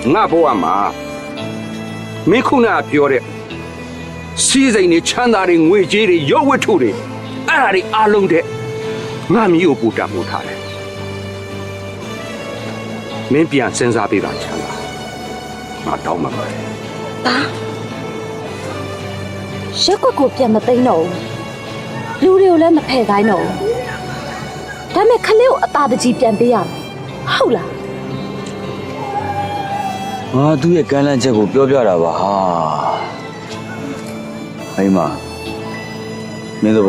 ငါဘဝမှာမင်းခုနကပြောတဲ့စီးစိမ်တွေချမ်းသာတွေငွေကြေးတွေရုပ်ဝတ္ထုတွေအဲ့ဒါတွေအားလုံးတဲ့ငါမျိုးကိုပူတတ်မှုထားတယ်မင်းပြန်စဉ်းစားပေးပါချမ်းသာငါတောင်းမှာပါတယ်ဒါရက်ကွက်ကိုပြန်မသိမ်းတော့ဘူးလူတွေကိုလည်းမဖယ်ခိုင်းတော့ဘူးဒါမဲ့ခလေးကိုအသာတကြီးပြန်ပေးရမယ်ဟုတ်လားငါသူ့ရဲ့ကမ်းလှမ်းချက်ကိုပြောပြတာပါဟာမိမမင်းတို့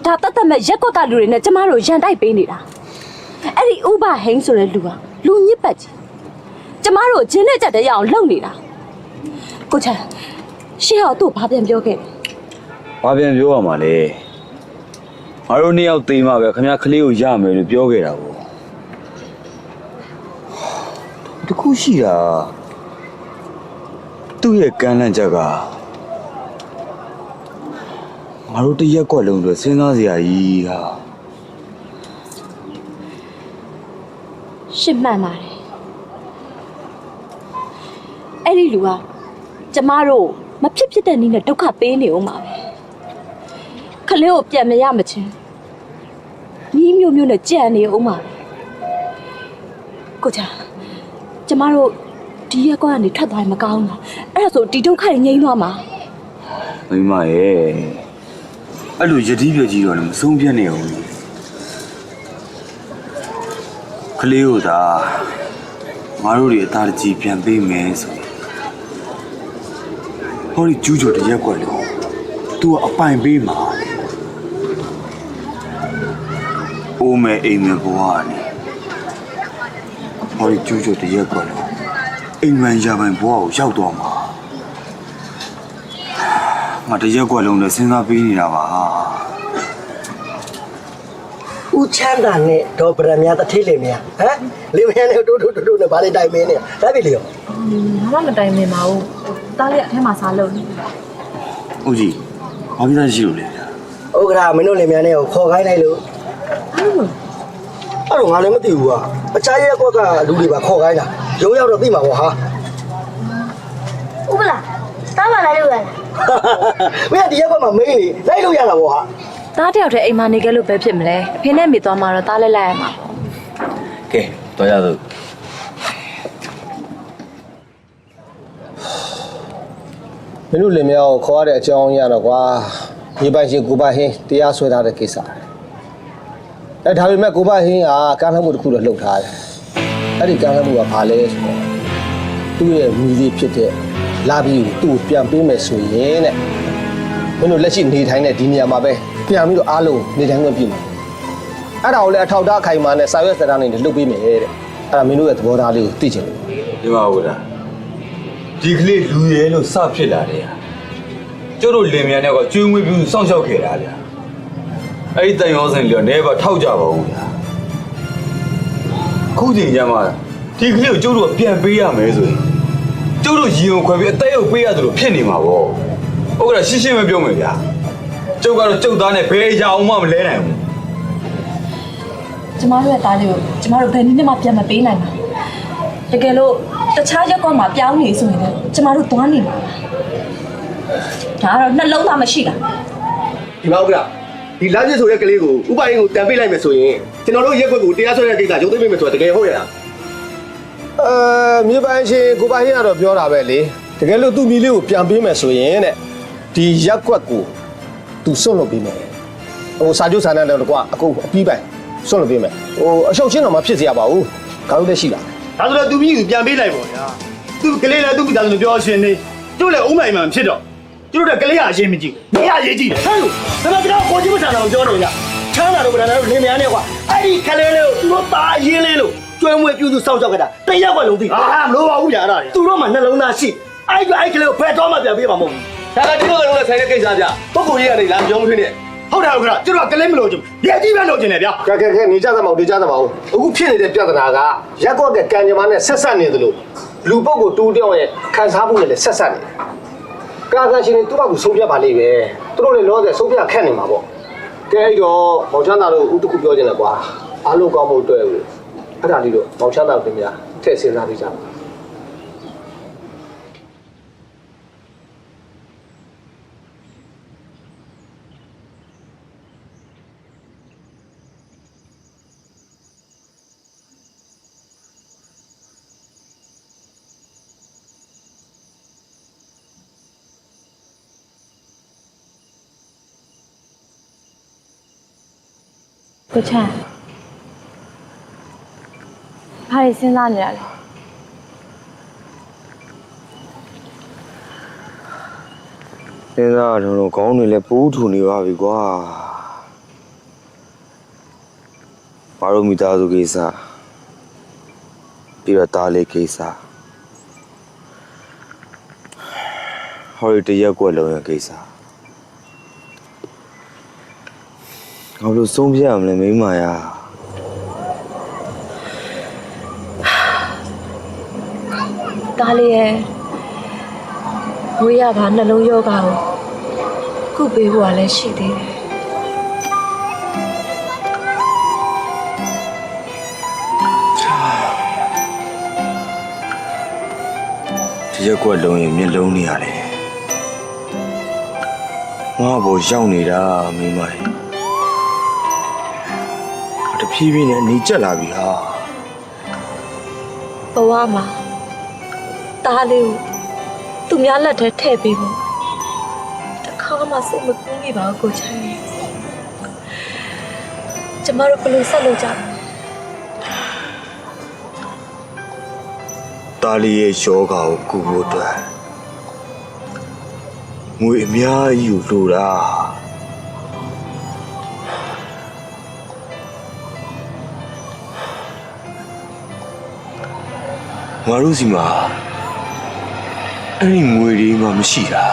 ဒါတတ်တတ်မဲ့ရက်ကွက်ကလူတွေနဲ့ကျမတို့ရန်တိုက်ပေးနေတာအဲ့ဒီဥပဟိန်းဆိုတဲ့လူကလူညစ်ပတ်ကြီးကျမတို့ဂျင်းနဲ့ကြက်တဲ့ရအောင်လှုပ်နေတာကိုချမ်းရှေ့ဟောသူ့ဘာပြန်ပြောခဲ့ဘာပြန်ပြောရမှာလဲငါတို့နှစ်ယောက်သိမ်းမှပဲခင်ဗျားကလေးကိုရမယ်လို့ပြောခဲ့တာကိုတခုရှိတာသူ့ရဲ့ကမ်းလှမ်းချက်ကငါတို့တရက်ကွက်လုံးအတွက်စဉ်းစားစရာကြီးဟာရှင်းမှန်ပါတယ်အဲ့ဒီလူကကျမတို့မဖြစ်ဖြစ်တဲ့နည်းနဲ့ဒုက္ခပေးနေဦးမှာပဲခလေးကိုပြန်မရမချင်းနီးမျိုးမျိုးနဲ့ကြံ့နေဦးမှာကိုချာကျမတို့ဒီရက်ကွက်ကနေထွက်သွားရင်မကောင်းဘူးအဲ့ဒါဆိုဒီဒုက္ခတွေငြိမ်းသွားမှာမိမရဲ့အဲ့လိုယတိပြကြီးတော့လည်းမဆုံးပြတ်နေအောင်ကလေးကိုသာငါတို့တွေအသာတကြီးပြန်ပေးမယ်ဆိုရင်ဟောဒီကျူးကျော်တရက်ကွက်လို့သူကအပိုင်ပေးမှာအိုးမဲအိမ်မဲဘဝနဲ့ဟောဒီကျူးကျော်တရက်ကွက်လို့အိမ်မန်ရပိုင်ဘဝကိုရောက်သွားမှာငါတရက်ကွက်လုံးနဲ့စဉ်းစားပေးနေတာပါဦးချမ်းသာနဲ့ဒေါ်ပရမများတထေးလေများဟမ်လေမယားနဲ့တိုးနဲ့ဘာလဲတိုင်မင်းနဲ့ဒါပြီလေရောဘာမှမတိုင်မင်ပါဘူးတားရက်အထဲမှာစားလို့ဦးကြီးဘာဖြစ်လဲရှိလို့လဲဥက္ကရာမင်းတို့လေမယားနဲ့ကိုခေါ်ခိုင်းလိုက်လို့အဲ့တော့ငါလည်းမသိဘူးကွာအခြားရက်ကွက်ကလူတွေပါခေါ်ခိုင်းတာရုံရောက်တော့သိမှာပေါ့ဟာဥပလာတားပါလိုက်လို့ရလားမင်းကဒီရက်ကွက်မှာမင်းနေလိုက်လို့ရတာပေါ့ဟာတားတယောက်တည်းအိမ်မှာနေခဲ့လို့ပဲဖြစ်မလဲအဖေနဲ့မိသွားမှာတော့တားလိုက်ရမှာပေါ့ကဲတော့ရစို့မင်းတို့လင်မြောက်ခေါ်ရတဲ့အကြောင်းရတော့ကွာရေပိုင်ရှင်ကိုပိုင်ဟင်းတရားဆွဲထားတဲ့ကိစ္စဒါပေမဲ့ကိုပိုင်ဟင်းကကမ်းလှမ်းမှုတစ်ခုတော့လှုပ်ထားတယ်အဲ့ဒီကမ်းလှမ်းမှုကဘာလဲဆိုတော့သူ့ရဲ့မိလေးဖြစ်တဲ့လာပြီးသူ့ကိုပြန်ပေးမယ်ဆိုရင်တဲ့မင်းတို့လက်ရှိနေထိုင်တဲ့ဒီနေရာမှာပဲပြန်ပြီးတော့အားလုံးနေထိုင်ခွင့်ပြုမယ်အဲ့ဒါကိုလည်းအထောက်အထားအခိုင်အမာနဲ့စာရွက်စာတမ်းတွေလုပ်ပေးမယ်တဲ့အဲ့ဒါမင်းတို့ရဲ့သဘောထားလေးကိုသိချင်တယ်ဒီမှာဟုတ်လားဒီကလေးလူရဲလို့စဖြစ်လာတယ်ဟာကျတို့လင်မြန်တွေကကျွေးမွေးပြီးစောင့်ရှောက်ခဲ့တာဗျာအဲ့ဒီတန်ရောစင်လျော်နေပါထောက်ကြပါဦးဗျာခုချိန်ကျမှဒီကလေးကိုကျတို့ကပြန်ပေးရမယ်ဆိုရင်ကျတို့ရင်ကိုခွဲပြီးအသက်ရုပ်ပေးရတယ်လို့ဖြစ်နေမှာပေါ့ဟုတ်ကဲ့ရှင်းရှင်းပဲပြောမယ်ဗျာကျုပ်ကတော့ကျုပ်သားနဲ့ဘယ်အရာအောင်မှမလဲနိုင်ဘူးကျမတို့ရဲ့သားလေးကိုကျမတို့ဘယ်နည်းနဲ့မှပြန်မပေးနိုင်ဘူးတကယ်လို့တခြားရက်ကွက်မှာပြောင်းနေဆိုရင်လည်းကျမတို့သွားနေမှာဒါကတော့နှလုံးသားမရှိတာဒီမှာဥက္ကရာဒီလာပြည့်ဆိုတဲ့ကလေးကိုဥပိုင်ကိုတန်ပေးလိုက်မယ်ဆိုရင်ကျွန်တော်တို့ရက်ွက်ကိုတရားစွဲတဲ့ကိစ္စရုပ်သိမ်းပေးမယ်ဆိုတာတကယ်ဟုတ်ရလားမြေပိုင်ရှင်ကိုပိုင်ဟင်းကတော့ပြောတာပဲလေတကယ်လို့သူ့မိလေးကိုပြန်ပေးမယ်ဆိုရင်တဲ့ဒီရက်ကွက်ကိုသူစွန့်လွတ်ပေးမယ်ဟိုစာချုပ်စာတမ်းတော့ကွာအခုအပြီးပိုင်စွန့်လွတ်ပေးမယ်ဟိုအရှုပ်ချင်းတော့မဖြစ်စေရပါဘူးခါလို့လည်းရှိလားဒါဆိုတော့သူမိကိုပြန်ပေးလိုက်ပေါ့ဗျာသူကလေးလည်းသူ့မိသားစုပြောရှင်နေကျို့လည်းအုံးမိုင်မှဖြစ်တော့ကျတို့ကလေးကအရှင်းမကြည့်မင်းအရေးကြည့်တယ်ဟဲ့လို့ဒါမှကျွန်တော်ကိုကြည့်မဆန်အောင်ပြောနေကြချမ်းသာတော့ဗလာတို့လင်းမယားနဲ့ကွာအဲ့ဒီကလေးလေးကိုသူတို့သားရင်းလေးလို့ကျွဲမွေးပြုစုစောင့်ရှောက်ကြတာတရက်ကွက်လုံးသိဟာမလို့ပါဘူးဗျာအဲ့ဒါသူတို့မှနှလုံးသားရှိအဲ့ကလေးကိုဖယ်တော့မှပြန်ပေးမှာမဟုတ်ဘူးဒါကတို့ကလုံးနဲ့ဆိုင်တဲ့ကိစ္စဗျပုဂ္ဂိုလ်ကြီးကနေလာပြောမထွေးနဲ့ဟုတ်တယ်ဟုတ်ကဲ့ကျတို့ကလေးမလို့ချင်ရဲကြီးပဲလို့ချင်တယ်ဗျကဲနေကြသမောင်နေကြသမောင်အခုဖြစ်နေတဲ့ပြဿနာကရက်ကွက်ကကံကြမ္မာနဲ့ဆက်ဆက်နေသလိုလူပုဂ္ဂိုလ်တူတောင်းရဲ့ခံစားမှုနဲ့လည်းဆက်ဆက်နေကာသရှင်တွေသူ့ဘက်ကဆုံးဖြတ်ပါလိမ့်မယ်သူတို့လည်းလောဆယ်ဆုံးဖြတ်ခက်နေမှာပေါ့ကဲအဲ့တော့မောင်ချမ်းသာတို့ဥတခုပြောချင်တယ်ကွာအားလုံးကောင်းဖို့အတွက်အဲ့ဒါလေးတော့မောင်ချမ်းသာတို့ခင်ဗျာ ထည့်စဉ်းစားပေးကြပါ ကိုချမ်းဘာတွေစဉ်းစားနေရလဲ စဉ်းစားတော့ခေါင်းတွေလည်းပူးထူနေပါပြီကွာဘာလို့မိသားစုကိစ္စပြီးတော့တားလေးကိစ္စဟော်ရီတရက်ကွက်လုံးရဲ့ကိစ္စဘာလို့ဆုံးဖြတ်ရမလဲမိမယာ တားလေးရဲ့ဝေးရပါနှလုံးယောဂါကိုခုပေးဖို့ကလည်းရှိသေးတယ် တရက်ကွက်လုံးရဲ့မျက်လုံးတွေရတယ်ငါ့ဘောရောက်နေတာမိမရဲ့တဖြည်းဖြည်းနဲ့နေကျက်လာပြီဟာ ဘဝမှာတားလေးကိုသူများလက်ထဲထည့်ပေးဖို့တခါမှစိတ်မကူးမိပါဘူးကိုချမ်းရဲ့ကျမတို့ဘယ်လိုဆက်လုပ်ကြမလဲ တာလီရဲ့ယောဂါကိုကုဖို့အတွက်ငွေအများကြီးကိုလိုတာငါတို့စီမှာအဲ့ဒီငွေတွေမှမရှိတာ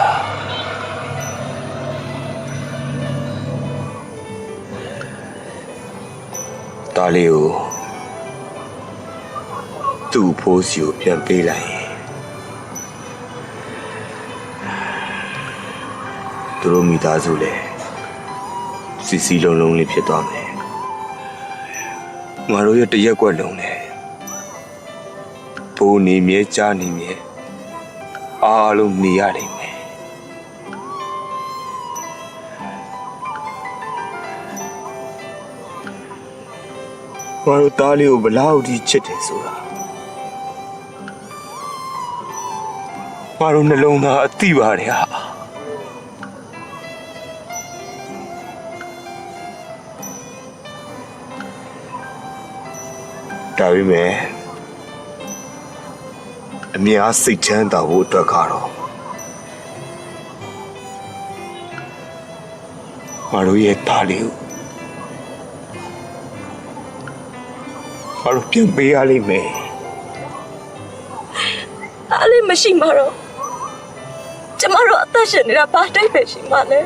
တာလီကိုသူ့ဖိုးစီကိုပြန်ပေးလိုက်ရင်သူတို့မိသားစုလည်းစီစီလုံးလုံးလေးဖြစ်သွားမယ်ငါတို့ရဲ့တရက်ကွက်လုံးလည်းဘိုးနေမြဲကြားနေမြဲအားလုံးနေရနိုင်မယ်ငါတို့သားလေးကိုဘလောက်ထိချစ်တယ်ဆိုတာငါတို့နှလုံးသားအသိပါတယ်ဟာဒါပေမဲ့အများစိတ်ချမ်းသာဖို့အတွက်ကတော့ငါတို့ရဲ့သားလေးကိုငါတို့ပြန်ပေးရလိမ့်မယ် တားလေးမရှိမှတော့ကျမတို့အသက်ရှင်နေတာဘာတိတ်ပဲရှိမှလဲ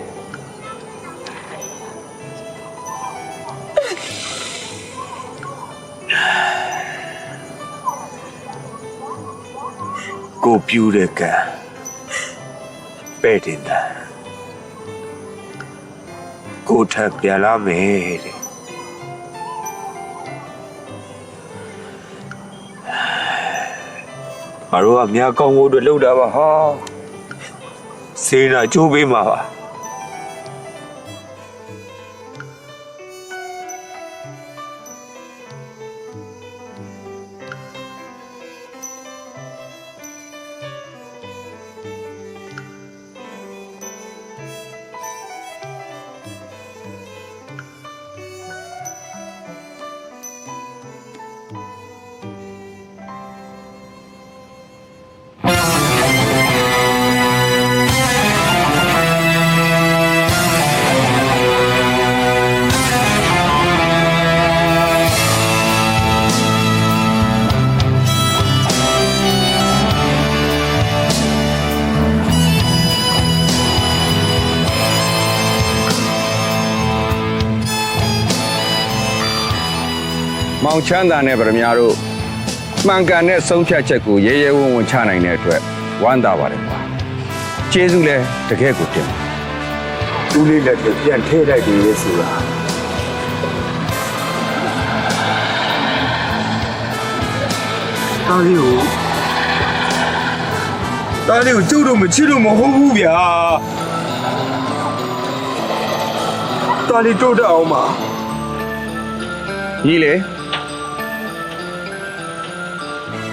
ကိုပြူတဲ့ကံပဲ့တင်တာကိုထပ်ပြန်လာမယ်တဲ့ငါတို့ကမြားကောင်းဖို့အတွက်လှုပ်တာပါဟာစေနာကျိုးပေးမှာပါမောင်ချမ်းသာနဲ့ဗရမ ्या တို့မှန်ကန်တဲ့ဆုံးဖြတ်ချက်ကိုရဲရဲဝံ့ဝံ့ချနိုင်တဲ့အတွက်ဝမ်းသာပါတယ်ကွာကျေးဇူးလဲတကယ်ကိုတင်ပါ သူ့လေးလက်ထပြန်ထည့်လိုက်တယ်ဆိုတာ တားလေးကိုကျုပ်တို့မချစ်လို့မဟုတ်ဘူးဗျာတားလေးတို့တအောင်ပါ ညီလေ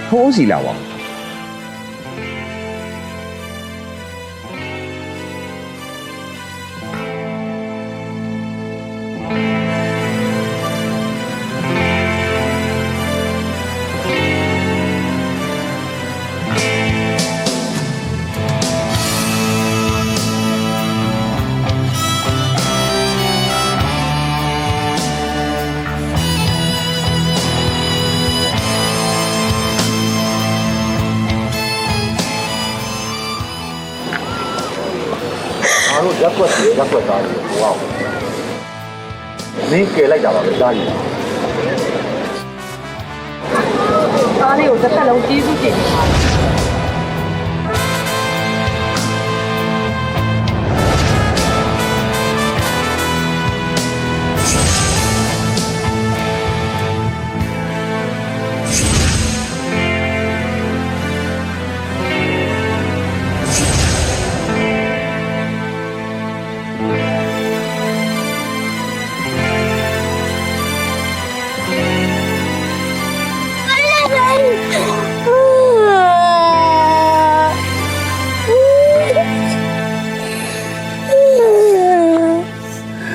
ဟိုးစီလာပါ ငါတို့ရက်ွက်သားတွေဟိုအောင်မင်းကယ်လိုက်တာပါပဲတားကြီး သားလေးကိုတစ်သက်လုံးကျေးဇူးတင်ပါတယ်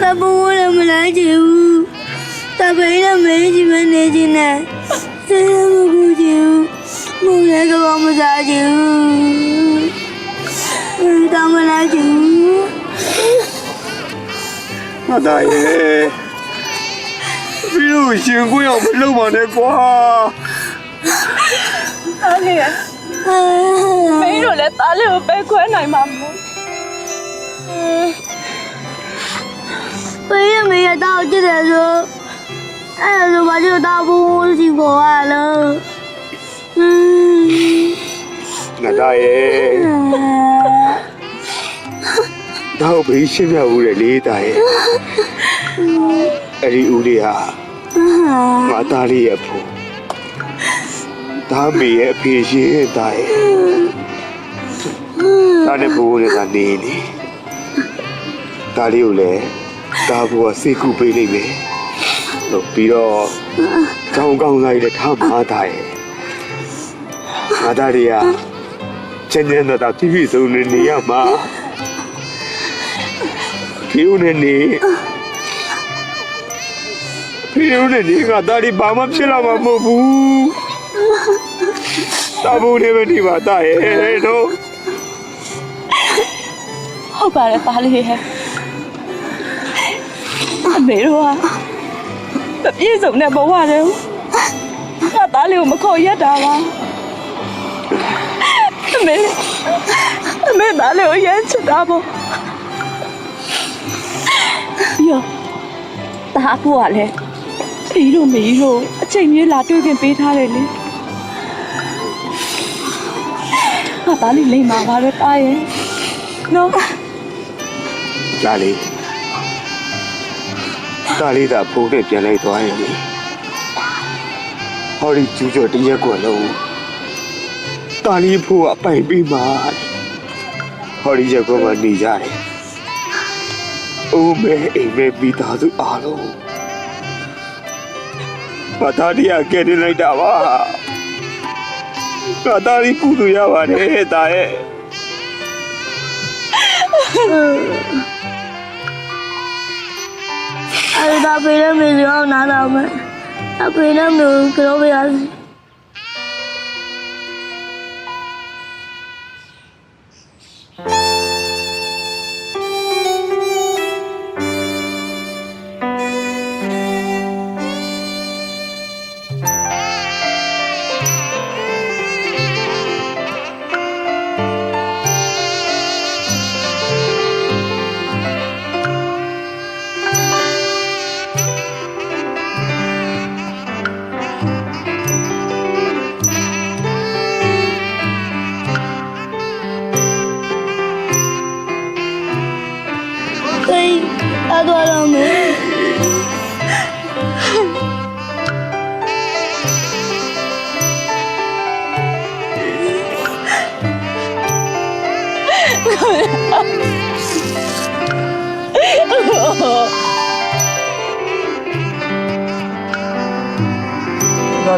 他不为了没来接我，他陪着没几分年纪呢，谁也不顾及我，没人给我们杀接我，他们来接我。 ငါသားရဲ့ပြီးလို့ရှင်ကိုရောက်မလုပ်ပါနဲ့ကွာ သားလေးရမင်းတို့လည်းသားလေးကိုပဲခွဲနိုင်မှာမဟုတ် 陪着没人到这的时候，那时候把这个大波给破坏了。 ငါသားရဲ့တော့ဘေးရှင်းပြဦးတယ်လေသားရဲ့အဲ့ဒီဦးလေးဟာငါသားလေးရဲ့ဖို့ဒါမေရဲ့အဖေရှင်သားရဲ့ဒါနဲ့ဘိုးနဲ့ကနေနေဒါလေးကိုလည်းဒါဘိုးကစိတ်ကူပေးလိုက်မယ်လို့ပြီးတော့ကြောင်းကောင်းစားရတဲ့ထားမှာသားရဲ့ငါသားလေးကချမ်းချမ်းသာသာပြည့်ပြည့်စုံနေနေရမှာဖေဦးနဲ့နေငါသားလေးဘာမှဖြစ်လာမှာမဟုတ်ဘူးတာဘူးနေမနေပါသားရဲ့တော့ ဟုတ်ပါတယ်သားလေးရဲ့အမေတို့ကမပြည့်စုံတဲ့ဘဝတည်းငါသားလေးကိုမခေါ်ရက်တာပါအမေသားလေးကိုရမ်းချစ်တာပေါ့ပြီးတော့တားဖို့ကလည်းဖီးတို့မေးတို့အချိန်ကြီးလာတွေ့ခင်ပေးထားတယ်လေငါသားလေးလိမ့်ပါပါတော့တားရဲ့နော် ဒါလေးဒါဖုန်းနဲ့ပြန်လိုက်သွားရင်လေဟောဒီကျူးကျော်တရက်ကွက်လုံးဒါလေးဖို့အပိုင်ပြီးမှဟောဒီရက်ကွက်မှာနေကြတယ်အိုးမဲအိမ်မဲပြီးသားသူအားလုံးဘာသာတရားကဲနေလိုက်တာပါဘာသာလေးကုသူရပါတယ်တာရဲ့ အဲ့ဒါပေးရမယ်ရောနားတော့မယ်အပေးရမယ်ကြောပြရစီ င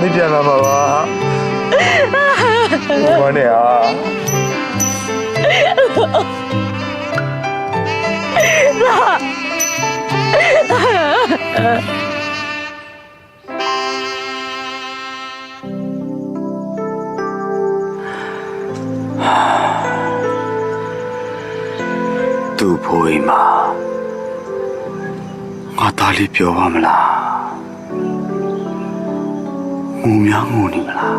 လေးပြန်လာမှာပါဘာနဲ့อ่ะသူ့ဖိုးအိမ်မှာငါသားလေးပြောပါမလားငုံများငုံနေမလား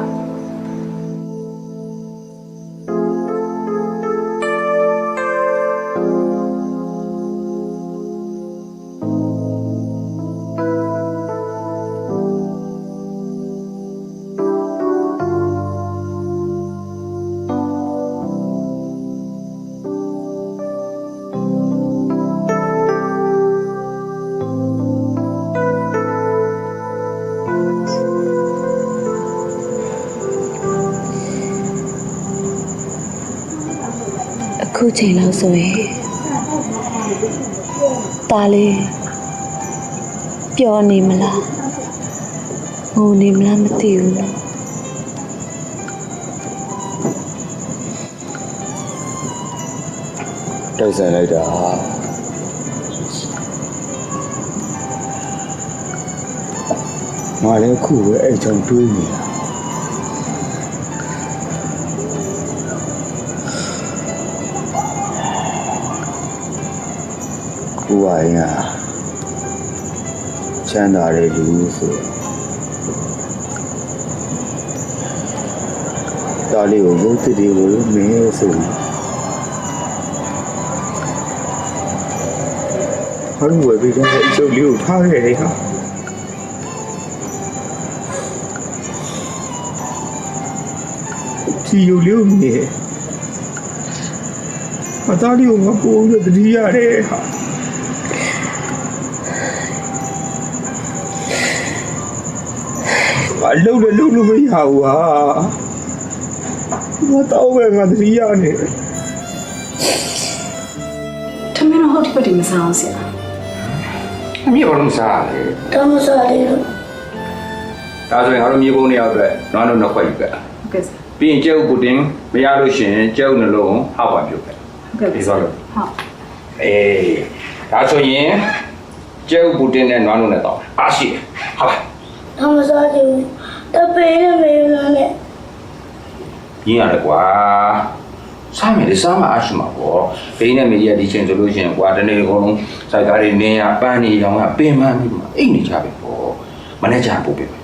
အခုချိန်လောက်ဆိုရင်ဒါလေးပျော်နေမလားငိုနေမလားမသိဘူးနော် တိုက်ဆိုင်လိုက်တာငါလည်းခုပဲအဲ့ကြောင့်တွေးနေတာကိုဝိုင်းကချမ်းသာတဲ့လူဆိုဒါလေးကိုရုပ်တည်တယ်လို့မင်းဆိုဘာလို့ဝယ်ပြီးတော့အကျုပ်လေးကိုထားခဲ့ရဟာဒီယူလေးကိုမြင်အသားလေးကိုငါပို့ပြီးတတိရတယ်ဟာအလုံးလည်းလုံးလို့မရဘူးဟာငါတော့ပဲငါတတိရနေတယ် ထမင်းတော့ဟုတ်ဒီပတ်ဒီမစားအောင်ဆရာ အမေဘာလို့မစားလဲ တော့မစားသေးဘူး ဒါဆိုရင်ငါတို့မြေပုံးနေရောက်အတွက်နွားတို့နှစ်ခွက်ယူခဲ့ ဟုတ်ကဲ့ဆရာ ပြီးရင်ကျဲဥပူတင်မရလို့ရှိရင်ကျဲဥနှလုံးဟောက်ပါပြုတ်ခဲ့ ဟုတ်ကဲ့ ဒီဆိုလို့ ဟုတ် အေးဒါဆိုရင်ကျဲဥပူတင်နဲ့နွားတို့နဲ့တော့အားရှိတယ်ဟုတ်လား တော့မစားသေးဘူးတပင်းနဲ့မေးလို့နဲ့ ရင်းရတယ်ကွာစားမယ်လေစားမှအားရှိမှာပေါ့ဘေးနဲ့မေးရဒီချင်းဆိုလို့ရှိရင်ကွာတနေ့ကုန်လုံးစိုက်ကားတွေနင်းရပန်းနေရောင်ကပင်မပြီးမှအိတ်နေကြပြီပေါ့မနေ့ကျပို့ပေးမယ်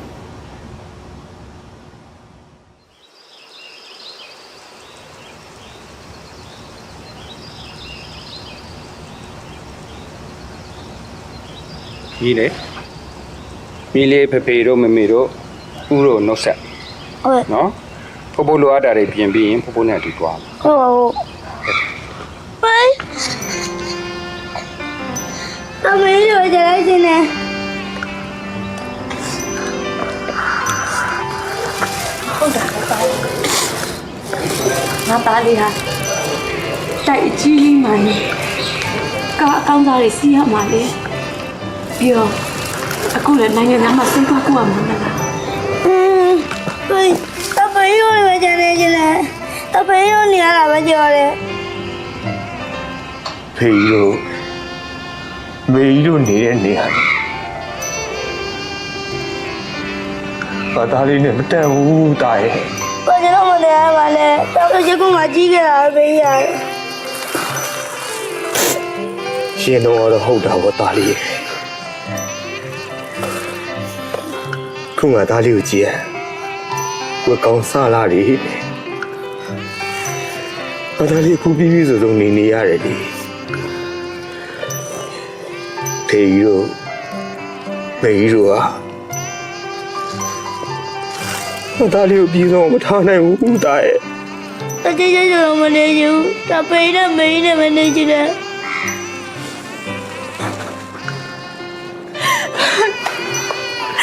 ဒီလေမီလေးဖေဖေတို့မမေတို့ဥတို့နှုတ်ဆက် ဟုတ် နော်ဖိုးဖိုးလိုအပ်တာတွေပြင်ပြီးရင်ဖိုးဖိုးနဲ့အတူတွား ဟုတ်ဘိုင်တမင်းတို့ကြလိုက်နေ ငါသားလေးဟာတိုက်အကြီးကြီးမှနေကားအကောင်းစားတွေစီးရမှာလေပြီးတော့အခုလည်းနိုင်ငံသားမှာစိတ်ကောက်ကူရမှာမလား ဘိုင်တပင်းတို့ပဲကြနေကြတယ်တပင်းတို့နေရတာပဲကြော်တယ် ဖေကြီးတို့မေကြီးတို့နေတဲ့နေရာဘာသားလေးနဲ့မတန်ဘူးတာရဲ့ ဘာကြောင့်မလဲပါလဲတော့ရကုန်းမှာကြီးခဲ့တာပဲရတယ် ရှင်တော့ဟုတ်တာပေါ့တာလေးခုမှသားလေးကိုကြည့်ရကိုကောင်းစားလာတယ်ဘာသားလေးခုပြီးပြီးဆိုဆုံးနေရတယ်ဒီဖေကြီးတို့မေကြီးတို့ကဘာသားလေးကိုပြီးဆုံးမထားနိုင်ဘူးတာရဲ့ တကယ်ကြတော့မနေဘူးတပင်းနဲ့မေးနဲ့မနေကြတယ်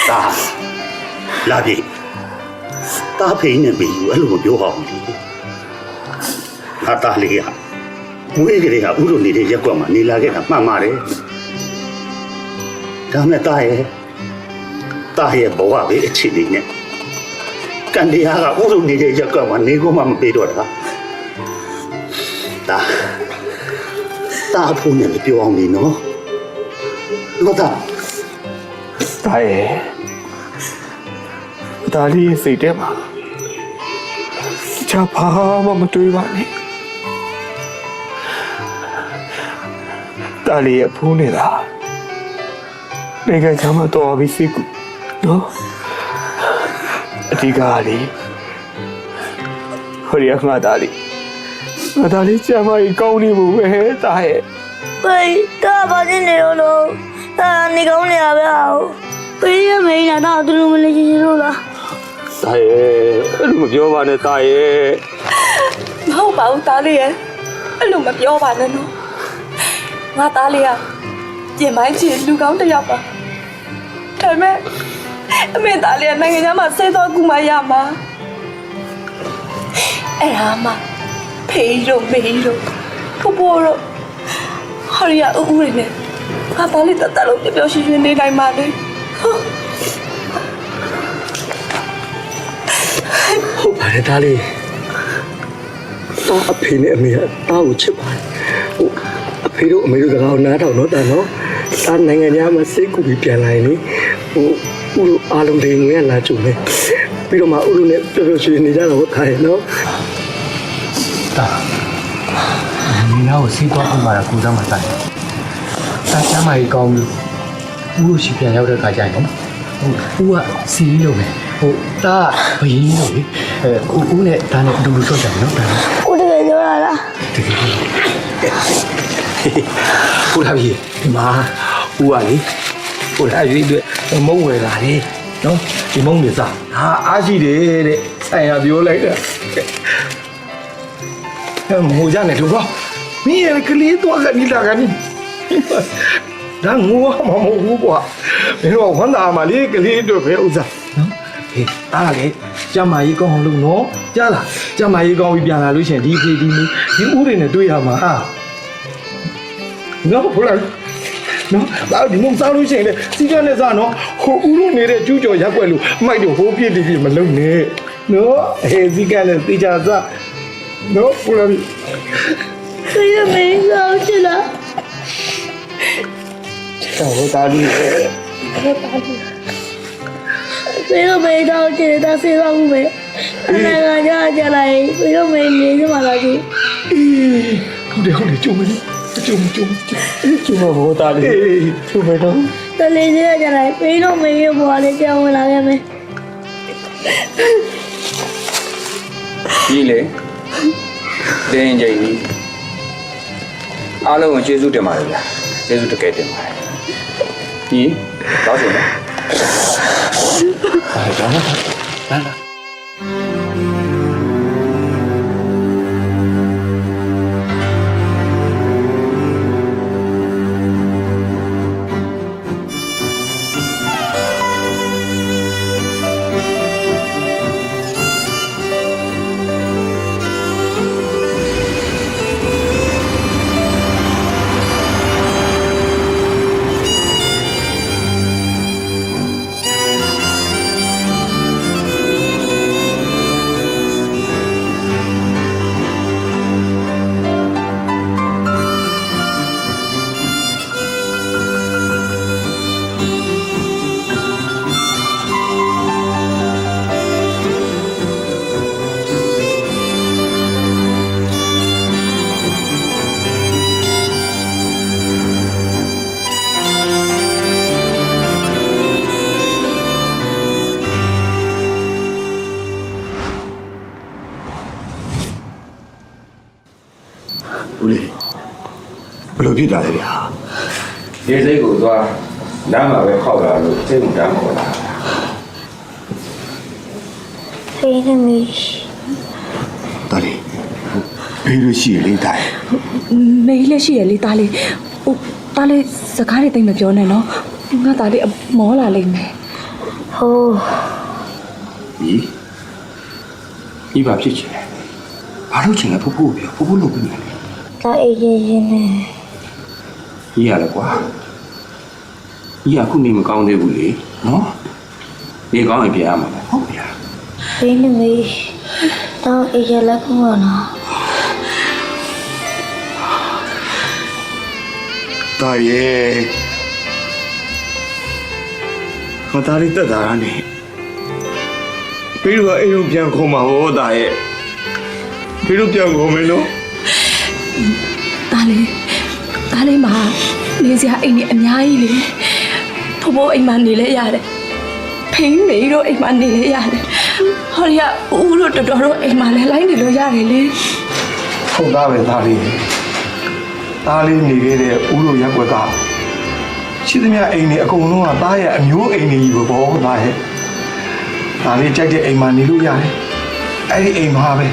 တာလာပြီတာဖိနေပြီအဲ့လိုမပြောဟောင်းလေဟာတာလေးကမွေးကလေးကဥတို့နေတဲ့ရက်ကွက်မှာနေလာခဲ့တာမှန်ပါတယ်ဒါမဲ့တာရဲ့ဘဝပဲအခြေအနေနဲ့ ကန်တရားကဥရုနေတဲ့ရက်ကမှနေကောမှမပေးတော့တာတာဖုန်းနဲ့ပြောအောင်လေနော်လို့တာ ဒါရဲ့ဒါလေးစိတ်ထဲမှာချာဘာမှမတွေးပါနဲ့ဒါလေးရဲ့ဖုန်းနေတာနိုင်ငံခြားမှာတော်ပြီးစိတ်ကူနော်အဓိကလေးဟိုရခငါဒါလေးကျမကြီးကောင်းနေမှုပဲတာရဲ့ 喂，大把钱没有了，你给我俩不要，不也没拿到，都没来进去了。တာရဲ့အဲ့လိုမပြောပါနဲ့တာရဲ့ မဟုတ်ပါဘူးသားလေးရဲ့အဲ့လိုမပြောပါနဲ့နော်ငါသားလေးကပြင်ပိုင်းချီလူကောင်းတစ်ယောက်ပါဒါပေမဲ့အမေသားလေးကနိုင်ငံခြားမှာဆဲတော့ကူမရမှာအဲ့ဒါမှဖေးတို့မေးတို့ကိုပိုးတို့ဟာရီယာဦးဦးတွေနဲ့ငါသားလေးတတ်တလို့ပြောရွှင်ရွှင်နေနိုင်ပါလေ ဟုတ်ပါတယ်ဒါလေးတော့အဖေနဲ့အမေကတားကိုချစ်ပါတယ်ဟိုအဖေတို့အမေတို့စကားကိုနားထောင်တော့တာနော်တားနိုင်ငံသားမှာစိတ်ကူပြီးပြန်လာရင်လေဟိုဥရုအားလုံးတွေငွေလာကြုံနေပြီးတော့မှဥရုနဲ့ပြောရွှင်နေကြတော့ခိုင်းနော် တာမင်းတို့စီးသွားအောင်ပါကူစားမှာတိုင်တာချမ်းမကြီးကောင်းပြီဦးကိုရှိပြန်ရောက်တဲ့ခါကျရင်နော်ဦးကစီးလို့ပဲတာဘယင်းလို့လေဦးနဲ့ဒါနဲ့အတူတူထွက်ကြတယ်နော်ဒါ 我这个就来了， တကယ်ပူလာပြီဒီမှာဦးကလေပူလာရွေးအတွက်မုံဝယ်လာတယ်နော်ဒီမုံတွေစားဟာအားရှိတယ်တဲ့ဆိုင်ရပြောလိုက်တာမဟုတ်ကြနဲ့တို့ကွာမင်းရဲ့ကလေးတော့နေတာကနေဒါငိုမှမဟုတ်ဘူးကွာမင်းတို့ဝမ်းသာမှလေကလေးတို့ပဲဥစ္စာနော်ဟေးအားလေကျမကြီးကောင်းအောင်လုပ်နော်ကြားလားကျမကြီးကောင်းပြီးပြန်လာလို့ရှင်ဒီဖေးဒီမီဒီဥတွေနဲ့တွေ့ရမှာဟာနော်ဖလိုက်နော်ဒါဒီမုံစားလို့ရှိရင်လေစီကနဲ့စားနော်ဟိုဥလို့နေတဲ့ကျူးကျော်ရက်ွက်လို့မိုက်တော့ဟိုပြည့်တည်မလုံနဲ့နော်အေးစီကနဲ့တေချာစားနော်ဖလိုက် 可也没上去了。 ဟိုတာလီ 谁都没到去，他谁都没。那个叫来，谁都没名字嘛，他就。 ဟုတ်တယ်ကြုံမလို့ကြုံမဘောတာလီကြုံမတော့ 他那些叫来，谁都没有过来叫我那个没。 ကြီးလေတင်းကြိမ်ကြီးအားလုံးကိုကျေးဇူးတင်ပါတယ်ဗျာကျေးဇူးတကယ်တင်ပါတယ်ကြီးတောင်းစင်နော် အဲ့ဒါလားလာလာ ဦးလေးဘယ်လိုဖြစ်တာလဲဗျာ ဒီစိတ်ကိုသွားလမ်းမှာပဲခောက်လာလို့စိတ်ဝင်တမ်းပေါ်လာ 谁都没。 တာလီဘေးလို့ရှိရလေတာရဲ့ မေးလက်ရှိရလေသားလေးဟိုသားလေးစကားတွေတိတ်မပြောနဲ့နော်ငါသားလေးမောလာလိမ့်မယ် 哦， ကြီးဘာဖြစ်ချင်လဲဘာလို့ချင်လဲဖူးဖူးပြောဖူးဖူးလုပ်ပြီးနေတယ် 他一件件的。 ကြီးရလဲကွာကြီးကခုနေမကောင်းသေးဘူးလေနော်နေကောင်းရင်ပြန်ရမှာပဲဟုတ်ပြီလား ဖေးနဲ့မေးတော့အေးရလက်ခုံးတော့နော် တာရဲ့ငါသားလေးတက်တာနဲ့ပြီးတော့အိမ်ကိုပြန်ခေါ်မှာဟောတာရဲ့ပြီးတော့ပြန်ခေါ်မယ်နော် ဒါလေးမှာနေစရာအိမ်ကြီးအများကြီးလေဖိုးဖိုးအိမ်မှာနေလဲရတယ်ဖိင်းမေတို့အိမ်မှာနေလဲရတယ်ဟောရဦးတို့တော်တော်တို့အိမ်မှာလဲလိုက်နေလို့ရတယ်လေ ဟုတ်သားပဲသားလေးနေခဲ့တဲ့ဦးတို့ရက်ွက်ကရှိသမျှအိမ်တွေအကုန်လုံးကသားရဲ့အမျိုးအိမ်တွေကြီးပဲပေါ့သားရဲ့သားလေးကြိုက်တဲ့အိမ်မှာနေလို့ရတယ်အဲ့ဒီအိမ်မှာပဲ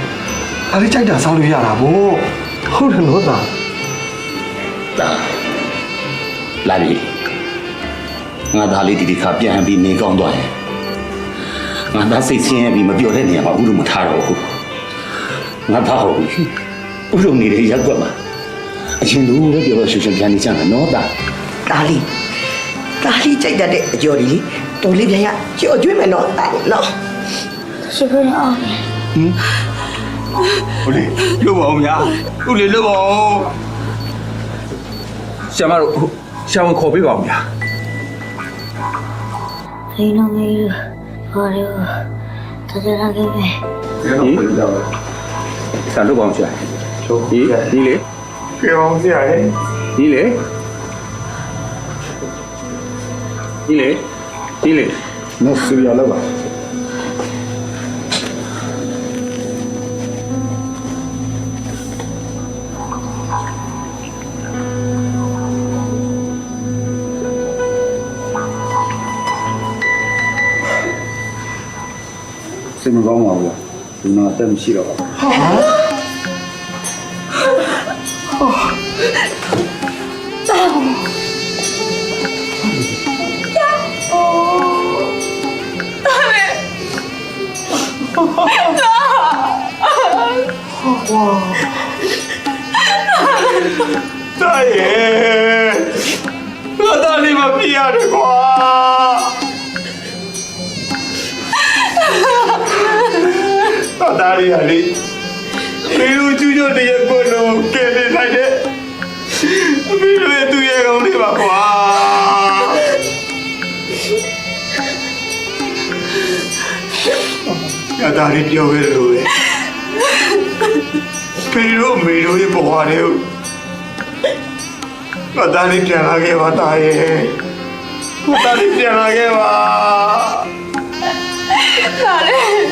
သားလေးကြိုက်တာစားလို့ရတာပေါ့ဟုတ်တယ်နော်သား လာပြီငါသားလေးဒီခါပြန်ပြီးနေကောင်းသွားရင်ငါသားစိတ်ဆင်းရဲပြီးမပြောတဲ့နေရာမှာဥရုမထားတော့ဘူးငါသားဟုတ်ပြီဥရုနေတဲ့ရက်ကွက်မှာအရင်လိုပဲပြောလို့ရှုပ်ရှုပ်ပြန်နေကြမယ်နော်သား ဒါလေးကြိုက်တတ်တဲ့အကျော်လေးတော်လေးပြန်ရကြော်ကျွေးမယ်နော်တာလေးနော် ရှိခိုးနေအောင် ဟုတ်လေလို့ပါအောင်များဟုတ်လေလို့ပါအောင် ဆရာမတို့ဆရာဝန်ခေါ်ပေးပါဦးဗျာ ဖေးနဲ့မေးဟောရတကယ်လာခဲ့ပဲ ဆရာတို့ပါအောင်ဆရာဒီလေ ပြောင်းစရာရဲ့ ဒီလေနော်ဆရာလောက်ပါ စိတ်မကောင်းပါဘူးဒီမှာအသက်မရှိတော့ပါဘူး တာရဲ့ငါသားလေးမပြရတယ်ကွာတာလေးဟာလေပြီးလို့ကျူးကျော်တရက်ကိုလုံးကဲနေလိုက်တဲ့ပြီးလို့သူ့ရဲ့ကောင်းလေးပါကွာငါသားလေးပြောခဲ့လို့ပဲပြီးလို့မေတို့ရဲ့ဘဝလေးကိုငါသားလေးပြန်လာခဲ့ပါတာရဲ့ငါသားလေးပြန်လာခဲ့ပါ ဒါလေး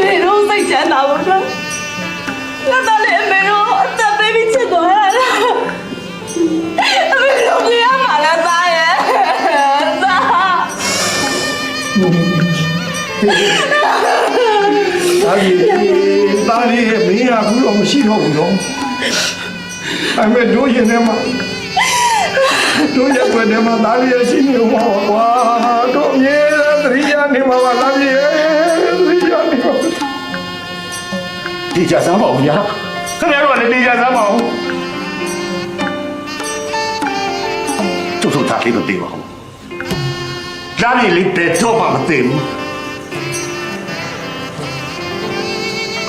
မေတို့စိတ်ချမ်းသာဖို့တော့ငါသားလေးမေတို့အသက်ပေးပြီးချစ်တော်ရတာမေတို့ပြရမှာလားသားရဲ့သား သားလေးရဲ့မင်းကဘူးတော့မရှိတော့ဘူးနော်အမေတို့ရင်ထဲမှာတို့ရက်ွက်ထဲမှာသားလေးရဲ့ရှိနေမှာကွာတို့အမြဲတမ်းသတိရနေမှာပါသားလေးရဲ့သတိရနေပါဒီကြစမ်းပါဦးညာခင်ဗျားတို့ကလည်းဒီကြစမ်းပါဦးကျုပ်တို့သားလေးမသိပါဘူးဒါနဲ့လေးတဲ့တော့မသိဘူး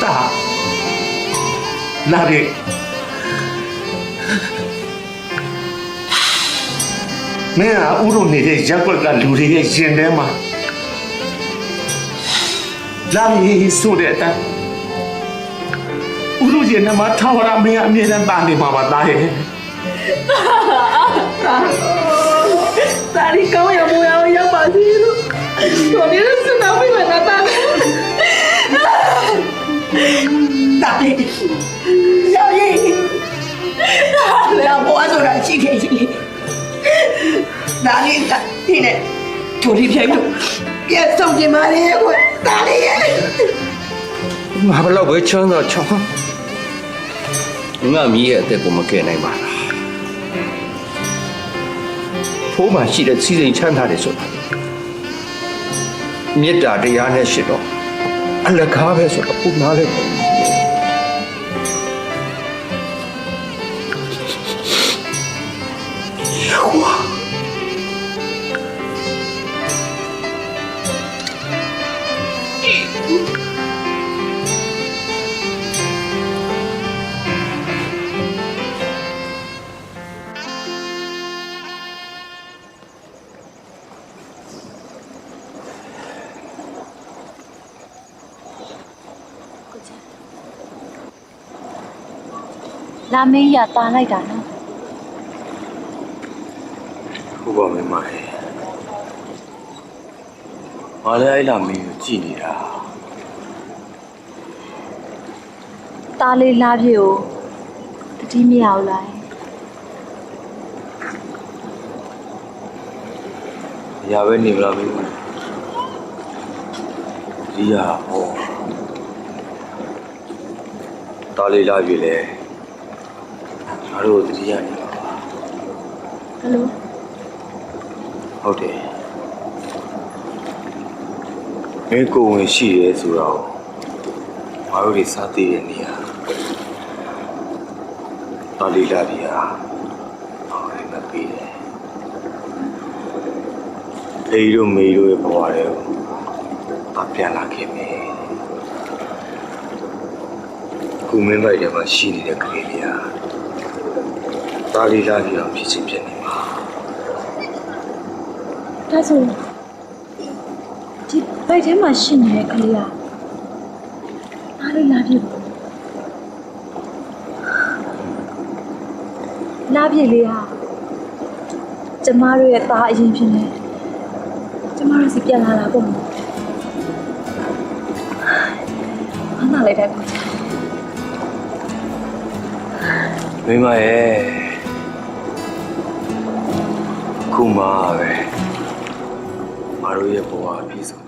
တာလာရီမင်းကဥရုနေတဲ့ရက်ွက်ကလူတွေရဲ့ရင်ထဲမှာလာရီဆိုတဲ့အတိုင်းဥရုရင်ထဲမှာထာဝရမင်းအမြဲတမ်းတာနေမှာပါတာရဲ့ ဒါလေးကောင်းရမိုးရအောင်ရောက်ပါစေလို့တော်လေးစနာပြီးမှတာတာဒါလေးရောက်ရင်လာပေါ်ဆိုတာရှိခဲ့ကြီးဒါလေးဒီနဲ့ချိုလေးပြိုင်လို့ပြတ်ဆုံးကြပါလေကွဒါလေးရဲ့ ငါဘလောက်ပဲချမ်းသာချောင်းငါမြည်ရဲ့အသက်ကိုမကယ်နိုင်ပါလားဖိုးမှရှိတဲ့စီစဉ်ချမ်းသာတယ်ဆိုတာမေတ္တာတရားနဲ့ရှိတော့အလကားပဲဆိုတော့ဘုနာလည်း လာမင်းရတာလိုက်တာနော် ဟုတ်ပါမင်းမရဲ့ငါလည်းအဲ့လာမင်းကိုကြည့်နေတာ တားလေးလာပြေကိုတတိမရဘူးလား ရပဲနေမလားမင်းမဒီရဟောတားလေးလာပြီလေငါတို့တတိယနေပါပါ ဘယ်လို ဟုတ်တယ်မင်းကိုယ်ဝင်ရှိရဲဆိုတော့ငါတို့တွေစားသေးတဲ့နေရာတားလေးလာပြီဟာဟောလည်းမပြီးတယ်ဖေးတို့မေတို့ရဲ့ဘဝတွေကိုပြန်လာခဲ့မယ်ကုမင်းပိုက်ထဲမှာရှိနေတဲ့ကလေးလေးဟာတားလေးလာပြီးတော့ဖြစ်ချင်းဖြစ်နေမှာ ဒါဆိုဒီဘိုက်ထဲမှာရှိနေတဲ့ကလေးကအားလေးလာပြေလာပြေလေးဟာကျမတို့ရဲ့သားအရင်ဖြစ်နေကျမတို့စီပြန်လာတာပေါ့အမလေးတဲ့ မိမရဲ့ခုမှပဲငါတို့ရဲ့ဘဝအပြည့်စုံ